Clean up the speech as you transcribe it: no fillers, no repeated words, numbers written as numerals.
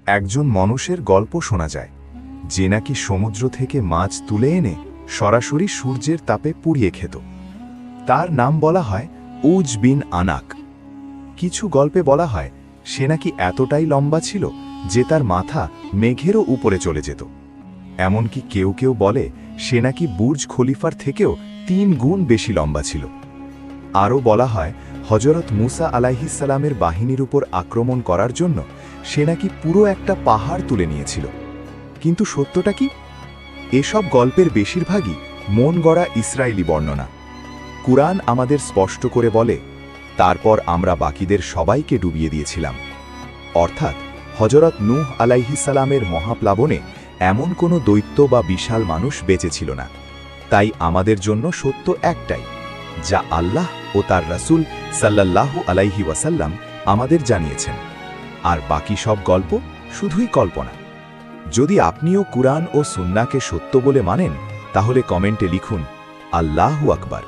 একজন মানুষের গল্প শোনা যায়, যে নাকি সমুদ্র থেকে মাছ তুলে এনে সরাসরি সূর্যের তাপে পুড়িয়ে খেত। তার নাম বলা হয় উজ বিন আনাক। কিছু গল্পে বলা হয় সে নাকি এতটাই লম্বা ছিল যে তার মাথা মেঘেরও উপরে চলে যেত। এমনকি কেউ কেউ বলে সে নাকি বুর্জ খলিফার থেকেও 3 গুণ বেশি লম্বা ছিল। আরও বলা হয় হজরত মুসা আলাইহিসসালামের বাহিনীর উপর আক্রমণ করার জন্য সে নাকি পুরো একটা পাহাড় তুলে নিয়েছিল। কিন্তু সত্যটা কি? এসব গল্পের বেশিরভাগই মন গড়া ইসরায়েলি বর্ণনা। কুরআন আমাদের স্পষ্ট করে বলে, তারপর আমরা বাকিদের সবাইকে ডুবিয়ে দিয়েছিলাম। অর্থাৎ হজরত নূহ আলাইহিসসালামের মহাপ্লাবনে এমন কোনো দৈত্য বা বিশাল মানুষ বেঁচে ছিল না। তাই আমাদের জন্য সত্য একটাই, যা আল্লাহ ও তার রাসূল সাল্লাল্লাহু আলাইহি ওয়াসাল্লাম আমাদের জানিয়েছেন। আর বাকি সব গল্প শুধুই কল্পনা। যদি আপনিও কুরআন ও সুন্নাহকে সত্য বলে মানেন, তাহলে কমেন্টে লিখুন আল্লাহু আকবার।